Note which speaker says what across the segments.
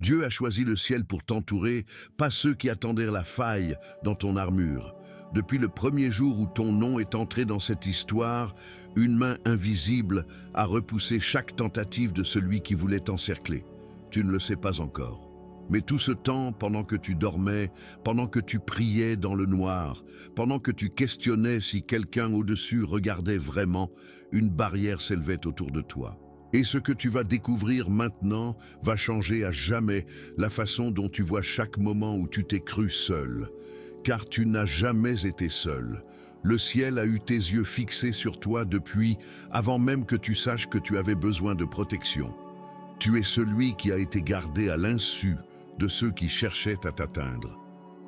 Speaker 1: Dieu a choisi le ciel pour t'entourer, pas ceux qui attendaient la faille dans ton armure. Depuis le premier jour où ton nom est entré dans cette histoire, une main invisible a repoussé chaque tentative de celui qui voulait t'encercler. Tu ne le sais pas encore. Mais tout ce temps, pendant que tu dormais, pendant que tu priais dans le noir, pendant que tu questionnais si quelqu'un au-dessus regardait vraiment, une barrière s'élevait autour de toi. Et ce que tu vas découvrir maintenant va changer à jamais la façon dont tu vois chaque moment où tu t'es cru seul. Car tu n'as jamais été seul. Le ciel a eu tes yeux fixés sur toi depuis, avant même que tu saches que tu avais besoin de protection. Tu es celui qui a été gardé à l'insu de ceux qui cherchaient à t'atteindre.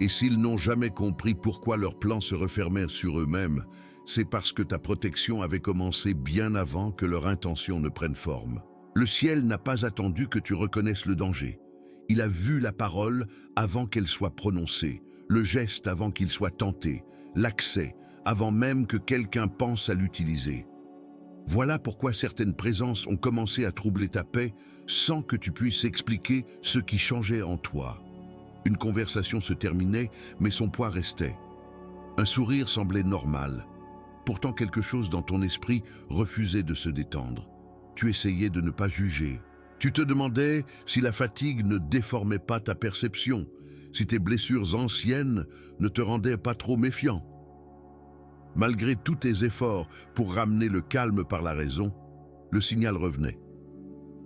Speaker 1: Et s'ils n'ont jamais compris pourquoi leurs plans se refermèrent sur eux-mêmes, c'est parce que ta protection avait commencé bien avant que leur intention ne prenne forme. Le ciel n'a pas attendu que tu reconnaisses le danger. Il a vu la parole avant qu'elle soit prononcée, le geste avant qu'il soit tenté, l'accès avant même que quelqu'un pense à l'utiliser. Voilà pourquoi certaines présences ont commencé à troubler ta paix sans que tu puisses expliquer ce qui changeait en toi. Une conversation se terminait, mais son poids restait. Un sourire semblait normal. Pourtant quelque chose dans ton esprit refusait de se détendre. Tu essayais de ne pas juger. Tu te demandais si la fatigue ne déformait pas ta perception, si tes blessures anciennes ne te rendaient pas trop méfiant. Malgré tous tes efforts pour ramener le calme par la raison, le signal revenait.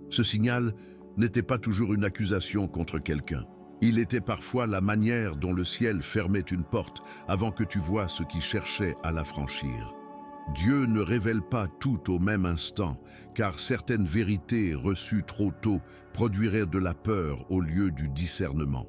Speaker 1: Ce signal n'était pas toujours une accusation contre quelqu'un. Il était parfois la manière dont le ciel fermait une porte avant que tu vois ce qui cherchait à la franchir. Dieu ne révèle pas tout au même instant, car certaines vérités reçues trop tôt produiraient de la peur au lieu du discernement.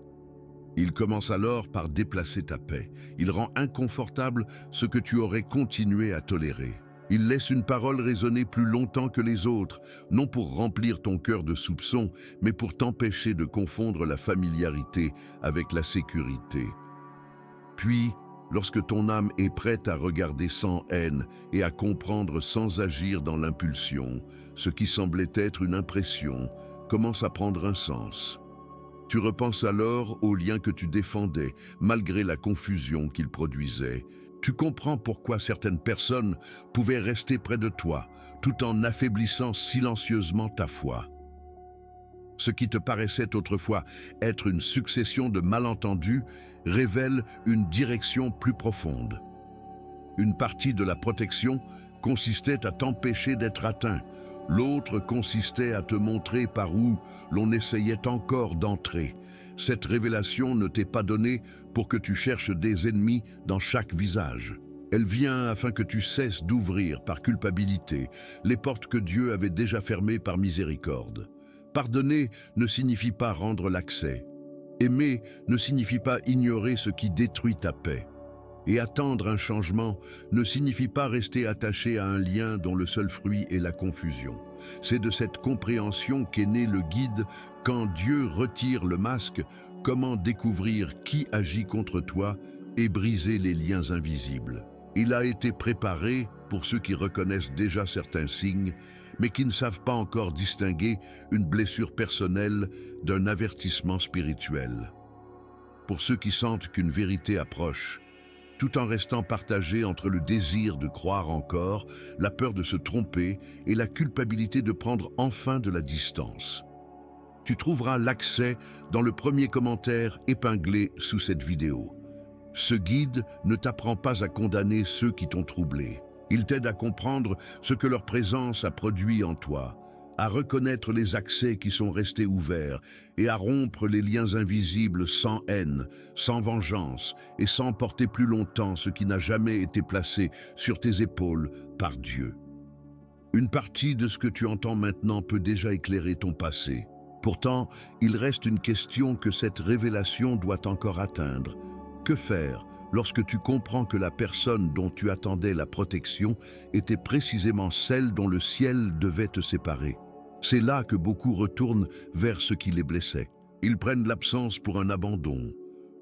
Speaker 1: Il commence alors par déplacer ta paix. Il rend inconfortable ce que tu aurais continué à tolérer. Il laisse une parole résonner plus longtemps que les autres, non pour remplir ton cœur de soupçons, mais pour t'empêcher de confondre la familiarité avec la sécurité. Puis, lorsque ton âme est prête à regarder sans haine et à comprendre sans agir dans l'impulsion, ce qui semblait être une impression commence à prendre un sens. Tu repenses alors aux liens que tu défendais, malgré la confusion qu'ils produisaient. Tu comprends pourquoi certaines personnes pouvaient rester près de toi, tout en affaiblissant silencieusement ta foi. Ce qui te paraissait autrefois être une succession de malentendus révèle une direction plus profonde. Une partie de la protection consistait à t'empêcher d'être atteint. L'autre consistait à te montrer par où l'on essayait encore d'entrer. Cette révélation ne t'est pas donnée pour que tu cherches des ennemis dans chaque visage. Elle vient afin que tu cesses d'ouvrir par culpabilité les portes que Dieu avait déjà fermées par miséricorde. Pardonner ne signifie pas rendre l'accès. Aimer ne signifie pas ignorer ce qui détruit ta paix. Et attendre un changement ne signifie pas rester attaché à un lien dont le seul fruit est la confusion. C'est de cette compréhension qu'est né le guide quand Dieu retire le masque, comment découvrir qui agit contre toi et briser les liens invisibles. Il a été préparé pour ceux qui reconnaissent déjà certains signes, mais qui ne savent pas encore distinguer une blessure personnelle d'un avertissement spirituel. Pour ceux qui sentent qu'une vérité approche, tout en restant partagé entre le désir de croire encore, la peur de se tromper et la culpabilité de prendre enfin de la distance. Tu trouveras l'accès dans le premier commentaire épinglé sous cette vidéo. Ce guide ne t'apprend pas à condamner ceux qui t'ont troublé. Il t'aide à comprendre ce que leur présence a produit en toi, à reconnaître les accès qui sont restés ouverts et à rompre les liens invisibles sans haine, sans vengeance et sans porter plus longtemps ce qui n'a jamais été placé sur tes épaules par Dieu. Une partie de ce que tu entends maintenant peut déjà éclairer ton passé. Pourtant, il reste une question que cette révélation doit encore atteindre. Que faire lorsque tu comprends que la personne dont tu attendais la protection était précisément celle dont le ciel devait te séparer? C'est là que beaucoup retournent vers ce qui les blessait. Ils prennent l'absence pour un abandon,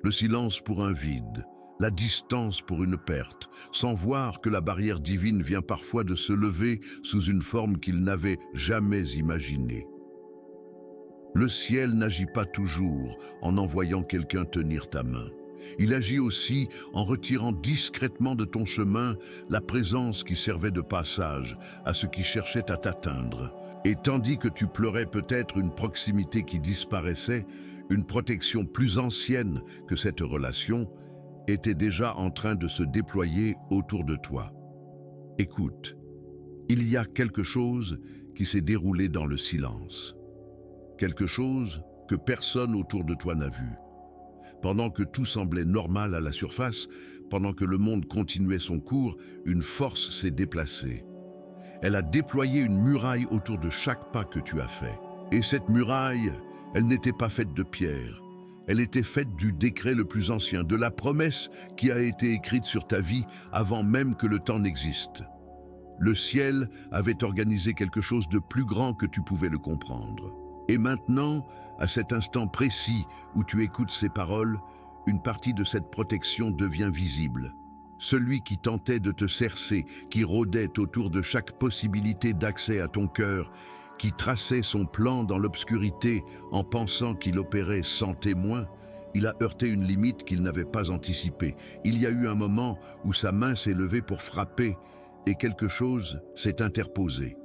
Speaker 1: le silence pour un vide, la distance pour une perte, sans voir que la barrière divine vient parfois de se lever sous une forme qu'ils n'avaient jamais imaginée. Le ciel n'agit pas toujours en envoyant quelqu'un tenir ta main. Il agit aussi en retirant discrètement de ton chemin la présence qui servait de passage à ceux qui cherchaient à t'atteindre. Et tandis que tu pleurais peut-être une proximité qui disparaissait, une protection plus ancienne que cette relation était déjà en train de se déployer autour de toi. Écoute, il y a quelque chose qui s'est déroulé dans le silence. Quelque chose que personne autour de toi n'a vu. Pendant que tout semblait normal à la surface, pendant que le monde continuait son cours, une force s'est déplacée. Elle a déployé une muraille autour de chaque pas que tu as fait. Et cette muraille, elle n'était pas faite de pierre. Elle était faite du décret le plus ancien, de la promesse qui a été écrite sur ta vie avant même que le temps n'existe. Le ciel avait organisé quelque chose de plus grand que tu pouvais le comprendre. Et maintenant, à cet instant précis où tu écoutes ces paroles, une partie de cette protection devient visible. Celui qui tentait de te cercer, qui rôdait autour de chaque possibilité d'accès à ton cœur, qui traçait son plan dans l'obscurité en pensant qu'il opérait sans témoin, il a heurté une limite qu'il n'avait pas anticipée. Il y a eu un moment où sa main s'est levée pour frapper et quelque chose s'est interposé.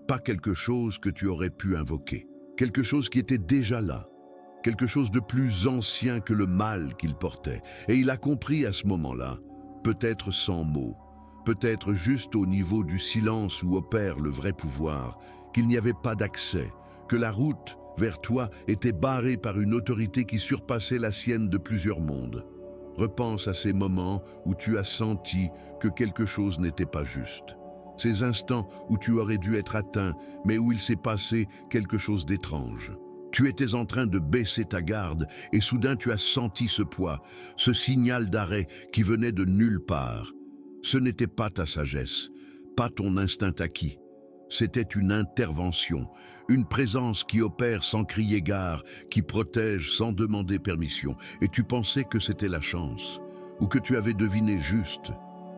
Speaker 1: Pas quelque chose que tu aurais pu invoquer. Quelque chose qui était déjà là. Quelque chose de plus ancien que le mal qu'il portait. Et il a compris à ce moment-là, peut-être sans mots, peut-être juste au niveau du silence où opère le vrai pouvoir, qu'il n'y avait pas d'accès, que la route vers toi était barrée par une autorité qui surpassait la sienne de plusieurs mondes. Repense à ces moments où tu as senti que quelque chose n'était pas juste. Ces instants où tu aurais dû être atteint, mais où il s'est passé quelque chose d'étrange. Tu étais en train de baisser ta garde et soudain tu as senti ce poids, ce signal d'arrêt qui venait de nulle part. Ce n'était pas ta sagesse, pas ton instinct acquis. C'était une intervention, une présence qui opère sans crier gare, qui protège sans demander permission. Et tu pensais que c'était la chance, ou que tu avais deviné juste.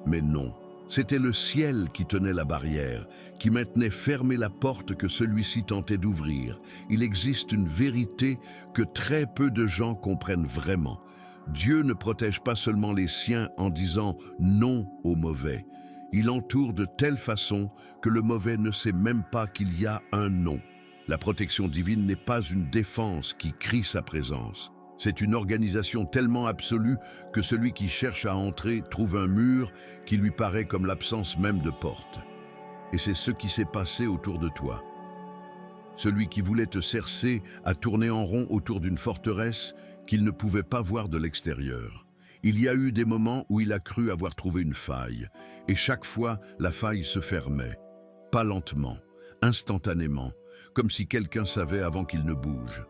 Speaker 1: Mais non, c'était le ciel qui tenait la barrière, qui maintenait fermée la porte que celui-ci tentait d'ouvrir. Il existe une vérité que très peu de gens comprennent vraiment. Dieu ne protège pas seulement les siens en disant non au mauvais. Il entoure de telle façon que le mauvais ne sait même pas qu'il y a un non. La protection divine n'est pas une défense qui crie sa présence. C'est une organisation tellement absolue que celui qui cherche à entrer trouve un mur qui lui paraît comme l'absence même de porte. Et c'est ce qui s'est passé autour de toi. Celui qui voulait te cercer a tourné en rond autour d'une forteresse qu'il ne pouvait pas voir de l'extérieur. Il y a eu des moments où il a cru avoir trouvé une faille, et chaque fois, la faille se fermait. Pas lentement, instantanément, comme si quelqu'un savait avant qu'il ne bouge.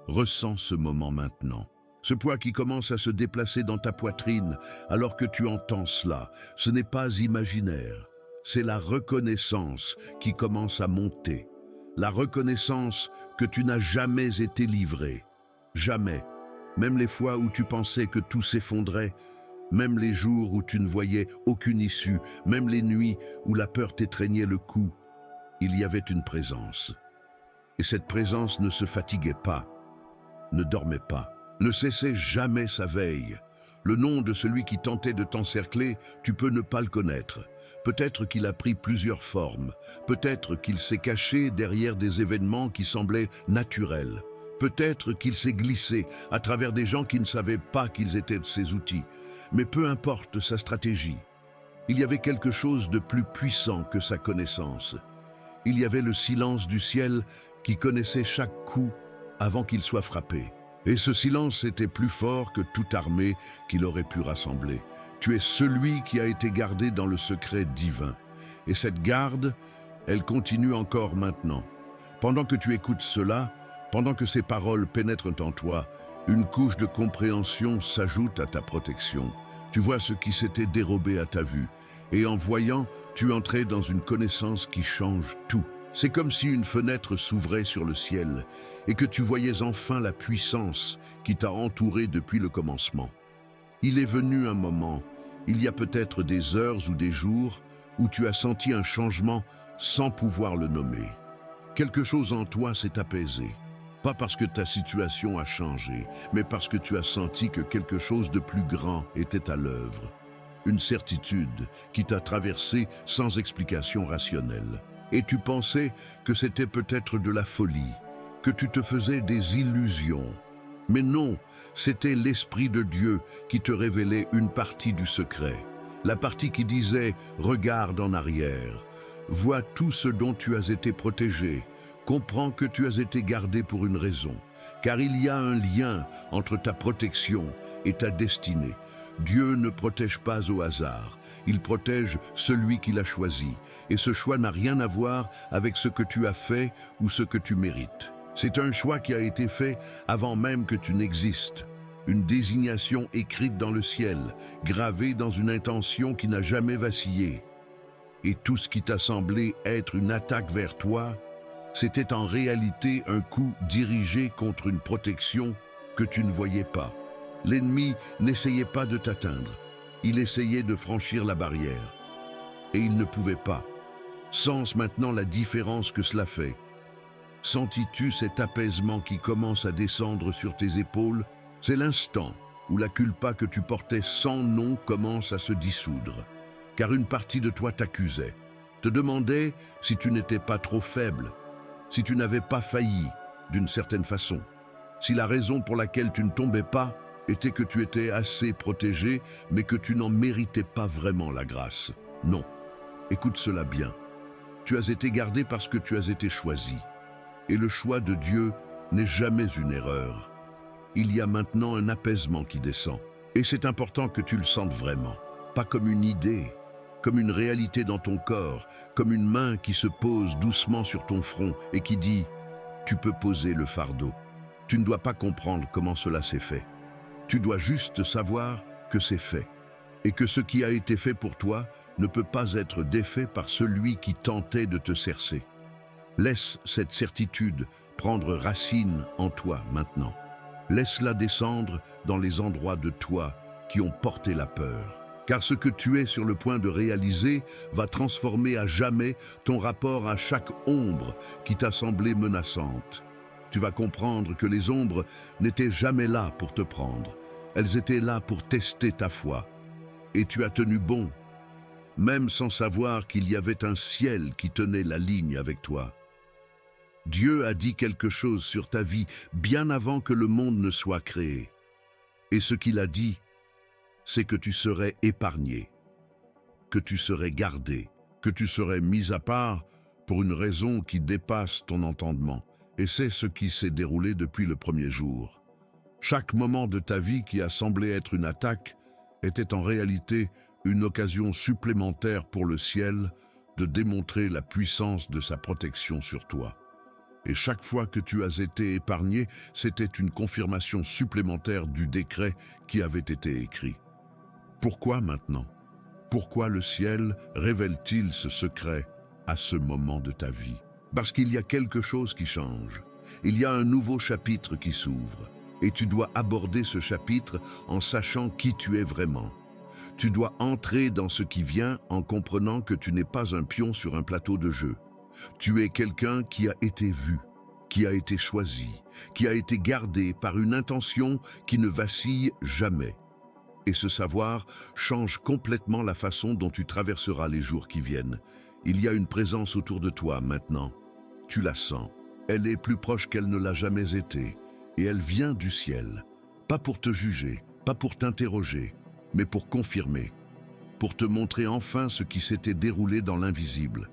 Speaker 1: Ressens ce moment maintenant. Ce poids qui commence à se déplacer dans ta poitrine alors que tu entends cela, ce n'est pas imaginaire. C'est la reconnaissance qui commence à monter. La reconnaissance que tu n'as jamais été livré. Jamais. Même les fois où tu pensais que tout s'effondrait, même les jours où tu ne voyais aucune issue, même les nuits où la peur t'étreignait le cou, il y avait une présence. Et cette présence ne se fatiguait pas, ne dormait pas, ne cessait jamais sa veille. Le nom de celui qui tentait de t'encercler, tu peux ne pas le connaître. Peut-être qu'il a pris plusieurs formes, peut-être qu'il s'est caché derrière des événements qui semblaient naturels. Peut-être qu'il s'est glissé à travers des gens qui ne savaient pas qu'ils étaient de ses outils. Mais peu importe sa stratégie, il y avait quelque chose de plus puissant que sa connaissance. Il y avait le silence du ciel qui connaissait chaque coup avant qu'il soit frappé. Et ce silence était plus fort que toute armée qu'il aurait pu rassembler. Tu es celui qui a été gardé dans le secret divin. Et cette garde, elle continue encore maintenant. Pendant que tu écoutes cela, pendant que ces paroles pénètrent en toi, une couche de compréhension s'ajoute à ta protection. Tu vois ce qui s'était dérobé à ta vue. Et en voyant, tu entrais dans une connaissance qui change tout. C'est comme si une fenêtre s'ouvrait sur le ciel et que tu voyais enfin la puissance qui t'a entouré depuis le commencement. Il est venu un moment, il y a peut-être des heures ou des jours, où tu as senti un changement sans pouvoir le nommer. Quelque chose en toi s'est apaisé. Pas parce que ta situation a changé, mais parce que tu as senti que quelque chose de plus grand était à l'œuvre. Une certitude qui t'a traversé sans explication rationnelle. Et tu pensais que c'était peut-être de la folie, que tu te faisais des illusions. Mais non, c'était l'Esprit de Dieu qui te révélait une partie du secret. La partie qui disait « Regarde en arrière, vois tout ce dont tu as été protégé, comprends que tu as été gardé pour une raison, car il y a un lien entre ta protection et ta destinée. Dieu ne protège pas au hasard, il protège celui qu'il a choisi, et ce choix n'a rien à voir avec ce que tu as fait ou ce que tu mérites. C'est un choix qui a été fait avant même que tu n'existes. Une désignation écrite dans le ciel, gravée dans une intention qui n'a jamais vacillé. Et tout ce qui t'a semblé être une attaque vers toi, c'était en réalité un coup dirigé contre une protection que tu ne voyais pas. L'ennemi n'essayait pas de t'atteindre, il essayait de franchir la barrière. Et il ne pouvait pas. Sens maintenant la différence que cela fait. Sentis-tu cet apaisement qui commence à descendre sur tes épaules? C'est l'instant où la culpa que tu portais sans nom commence à se dissoudre. Car une partie de toi t'accusait, te demandait si tu n'étais pas trop faible, si tu n'avais pas failli d'une certaine façon, si la raison pour laquelle tu ne tombais pas était que tu étais assez protégé, mais que tu n'en méritais pas vraiment la grâce. Non, écoute cela bien. Tu as été gardé parce que tu as été choisi. Et le choix de Dieu n'est jamais une erreur. Il y a maintenant un apaisement qui descend. Et c'est important que tu le sentes vraiment. Pas comme une idée, comme une réalité dans ton corps, comme une main qui se pose doucement sur ton front et qui dit « Tu peux poser le fardeau ». Tu ne dois pas comprendre comment cela s'est fait. Tu dois juste savoir que c'est fait. Et que ce qui a été fait pour toi ne peut pas être défait par celui qui tentait de te cercer. Laisse cette certitude prendre racine en toi maintenant. Laisse-la descendre dans les endroits de toi qui ont porté la peur. Car ce que tu es sur le point de réaliser va transformer à jamais ton rapport à chaque ombre qui t'a semblé menaçante. Tu vas comprendre que les ombres n'étaient jamais là pour te prendre. Elles étaient là pour tester ta foi. Et tu as tenu bon, même sans savoir qu'il y avait un ciel qui tenait la ligne avec toi. Dieu a dit quelque chose sur ta vie bien avant que le monde ne soit créé. Et ce qu'il a dit, c'est que tu serais épargné, que tu serais gardé, que tu serais mis à part pour une raison qui dépasse ton entendement. Et c'est ce qui s'est déroulé depuis le premier jour. Chaque moment de ta vie qui a semblé être une attaque était en réalité une occasion supplémentaire pour le ciel de démontrer la puissance de sa protection sur toi. Et chaque fois que tu as été épargné, c'était une confirmation supplémentaire du décret qui avait été écrit. Pourquoi maintenant? Pourquoi le ciel révèle-t-il ce secret à ce moment de ta vie? Parce qu'il y a quelque chose qui change. Il y a un nouveau chapitre qui s'ouvre. Et tu dois aborder ce chapitre en sachant qui tu es vraiment. Tu dois entrer dans ce qui vient en comprenant que tu n'es pas un pion sur un plateau de jeu. Tu es quelqu'un qui a été vu, qui a été choisi, qui a été gardé par une intention qui ne vacille jamais. Et ce savoir change complètement la façon dont tu traverseras les jours qui viennent. Il y a une présence autour de toi maintenant. Tu la sens. Elle est plus proche qu'elle ne l'a jamais été. Et elle vient du ciel. Pas pour te juger, pas pour t'interroger, mais pour confirmer. Pour te montrer enfin ce qui s'était déroulé dans l'invisible.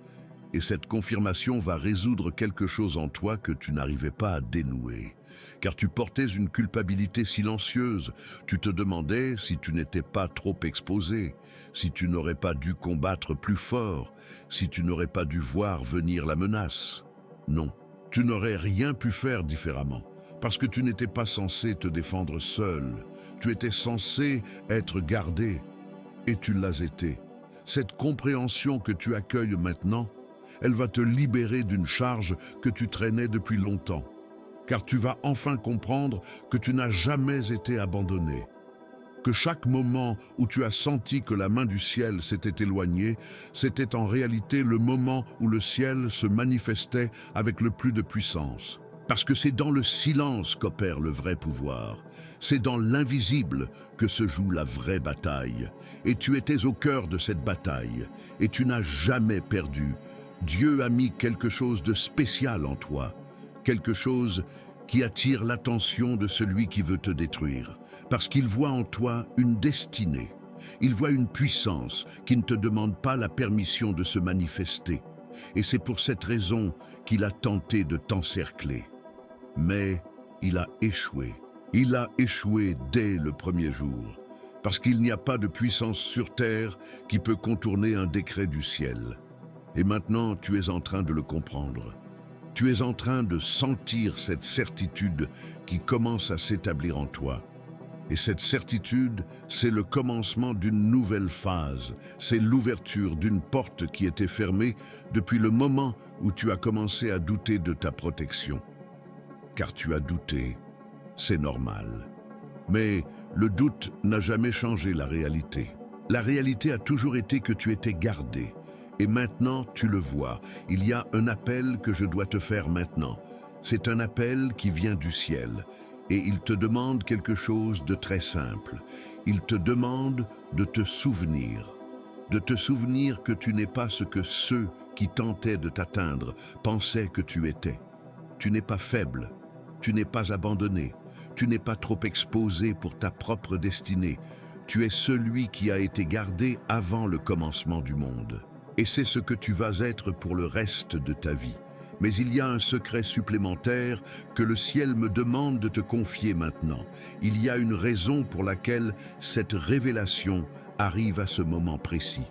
Speaker 1: Et cette confirmation va résoudre quelque chose en toi que tu n'arrivais pas à dénouer. Car tu portais une culpabilité silencieuse. Tu te demandais si tu n'étais pas trop exposé, si tu n'aurais pas dû combattre plus fort, si tu n'aurais pas dû voir venir la menace. Non, tu n'aurais rien pu faire différemment, parce que tu n'étais pas censé te défendre seul. Tu étais censé être gardé, et tu l'as été. Cette compréhension que tu accueilles maintenant, elle va te libérer d'une charge que tu traînais depuis longtemps. Car tu vas enfin comprendre que tu n'as jamais été abandonné. Que chaque moment où tu as senti que la main du ciel s'était éloignée, c'était en réalité le moment où le ciel se manifestait avec le plus de puissance. Parce que c'est dans le silence qu'opère le vrai pouvoir. C'est dans l'invisible que se joue la vraie bataille. Et tu étais au cœur de cette bataille. Et tu n'as jamais perdu. Dieu a mis quelque chose de spécial en toi. Quelque chose qui attire l'attention de celui qui veut te détruire. Parce qu'il voit en toi une destinée. Il voit une puissance qui ne te demande pas la permission de se manifester. Et c'est pour cette raison qu'il a tenté de t'encercler. Mais il a échoué. Il a échoué dès le premier jour, parce qu'il n'y a pas de puissance sur terre qui peut contourner un décret du ciel. Et maintenant, tu es en train de le comprendre. Tu es en train de sentir cette certitude qui commence à s'établir en toi. Et cette certitude, c'est le commencement d'une nouvelle phase. C'est l'ouverture d'une porte qui était fermée depuis le moment où tu as commencé à douter de ta protection. Car tu as douté, c'est normal. Mais le doute n'a jamais changé la réalité. La réalité a toujours été que tu étais gardé. Et maintenant, tu le vois. Il y a un appel que je dois te faire maintenant. C'est un appel qui vient du ciel. Et il te demande quelque chose de très simple. Il te demande de te souvenir. De te souvenir que tu n'es pas ce que ceux qui tentaient de t'atteindre pensaient que tu étais. Tu n'es pas faible. Tu n'es pas abandonné, tu n'es pas trop exposé pour ta propre destinée. Tu es celui qui a été gardé avant le commencement du monde. Et c'est ce que tu vas être pour le reste de ta vie. Mais il y a un secret supplémentaire que le ciel me demande de te confier maintenant. Il y a une raison pour laquelle cette révélation arrive à ce moment précis.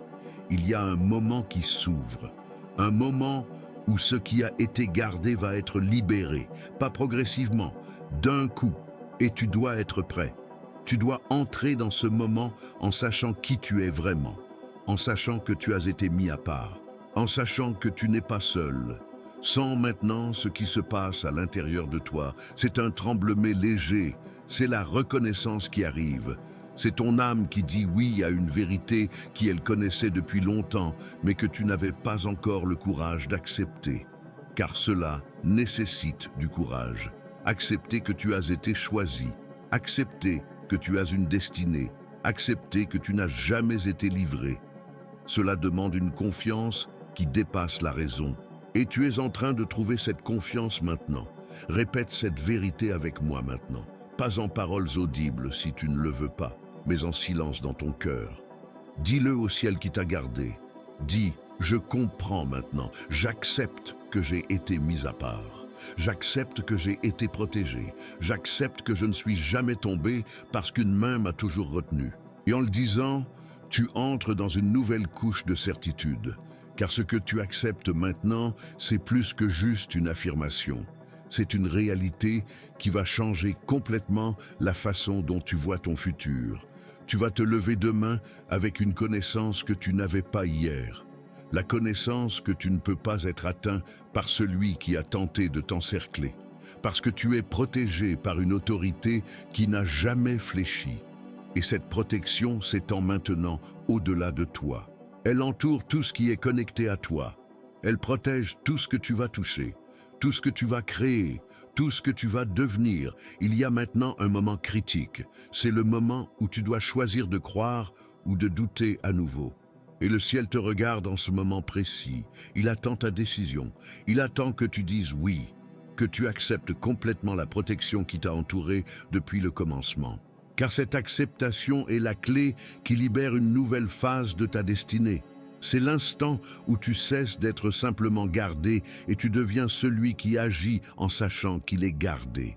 Speaker 1: Il y a un moment qui s'ouvre, un moment où ce qui a été gardé va être libéré, pas progressivement, d'un coup, et tu dois être prêt. Tu dois entrer dans ce moment en sachant qui tu es vraiment, en sachant que tu as été mis à part, en sachant que tu n'es pas seul. Sens maintenant ce qui se passe à l'intérieur de toi. C'est un tremblement léger, c'est la reconnaissance qui arrive. C'est ton âme qui dit oui à une vérité qu'elle connaissait depuis longtemps, mais que tu n'avais pas encore le courage d'accepter. Car cela nécessite du courage. Accepter que tu as été choisi. Accepter que tu as une destinée. Accepter que tu n'as jamais été livré. Cela demande une confiance qui dépasse la raison. Et tu es en train de trouver cette confiance maintenant. Répète cette vérité avec moi maintenant. Pas en paroles audibles si tu ne le veux pas, mais en silence dans ton cœur. Dis-le au ciel qui t'a gardé. Dis, je comprends maintenant, j'accepte que j'ai été mis à part. J'accepte que j'ai été protégé. J'accepte que je ne suis jamais tombé parce qu'une main m'a toujours retenu. Et en le disant, tu entres dans une nouvelle couche de certitude. Car ce que tu acceptes maintenant, c'est plus que juste une affirmation. C'est une réalité qui va changer complètement la façon dont tu vois ton futur. Tu vas te lever demain avec une connaissance que tu n'avais pas hier. La connaissance que tu ne peux pas être atteint par celui qui a tenté de t'encercler. Parce que tu es protégé par une autorité qui n'a jamais fléchi. Et cette protection s'étend maintenant au-delà de toi. Elle entoure tout ce qui est connecté à toi. Elle protège tout ce que tu vas toucher, tout ce que tu vas créer, tout ce que tu vas devenir. Il y a maintenant un moment critique. C'est le moment où tu dois choisir de croire ou de douter à nouveau. Et le ciel te regarde en ce moment précis. Il attend ta décision. Il attend que tu dises oui, que tu acceptes complètement la protection qui t'a entouré depuis le commencement. Car cette acceptation est la clé qui libère une nouvelle phase de ta destinée. C'est l'instant où tu cesses d'être simplement gardé et tu deviens celui qui agit en sachant qu'il est gardé.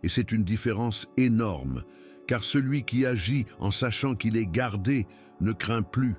Speaker 1: Et c'est une différence énorme, car celui qui agit en sachant qu'il est gardé ne craint plus.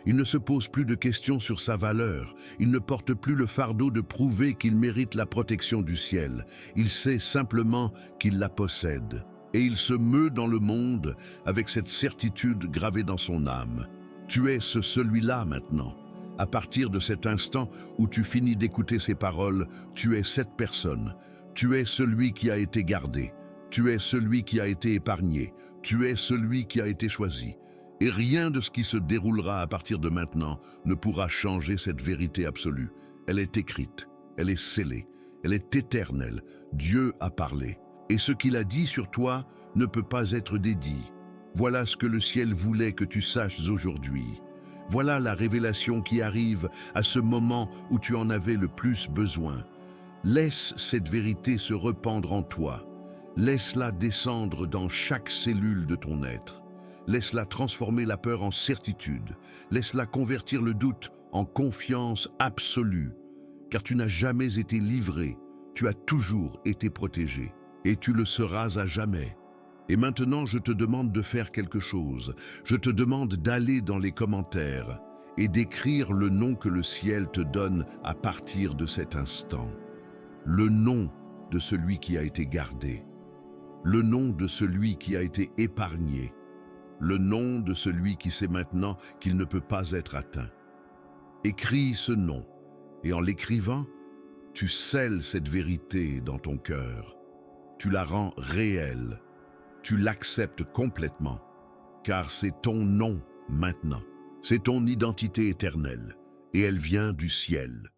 Speaker 1: Il ne se pose plus de questions sur sa valeur. Il ne porte plus le fardeau de prouver qu'il mérite la protection du ciel. Il sait simplement qu'il la possède. Et il se meut dans le monde avec cette certitude gravée dans son âme. Tu es celui-là maintenant. À partir de cet instant où tu finis d'écouter ces paroles, tu es cette personne. Tu es celui qui a été gardé. Tu es celui qui a été épargné. Tu es celui qui a été choisi. Et rien de ce qui se déroulera à partir de maintenant ne pourra changer cette vérité absolue. Elle est écrite, elle est scellée, Elle est éternelle. Dieu a parlé. Et ce qu'il a dit sur toi ne peut pas être dédit. Voilà ce que le ciel voulait que tu saches aujourd'hui. Voilà la révélation qui arrive à ce moment où tu en avais le plus besoin. Laisse cette vérité se rependre en toi. Laisse-la descendre dans chaque cellule de ton être. Laisse-la transformer la peur en certitude. Laisse-la convertir le doute en confiance absolue. Car tu n'as jamais été livré, tu as toujours été protégé. Et tu le seras à jamais. Et maintenant, je te demande de faire quelque chose. Je te demande d'aller dans les commentaires et d'écrire le nom que le ciel te donne à partir de cet instant. Le nom de celui qui a été gardé. Le nom de celui qui a été épargné. Le nom de celui qui sait maintenant qu'il ne peut pas être atteint. Écris ce nom, et en l'écrivant, tu scelles cette vérité dans ton cœur. Tu la rends réelle. Tu l'acceptes complètement, car c'est ton nom maintenant. C'est ton identité éternelle, et elle vient du ciel.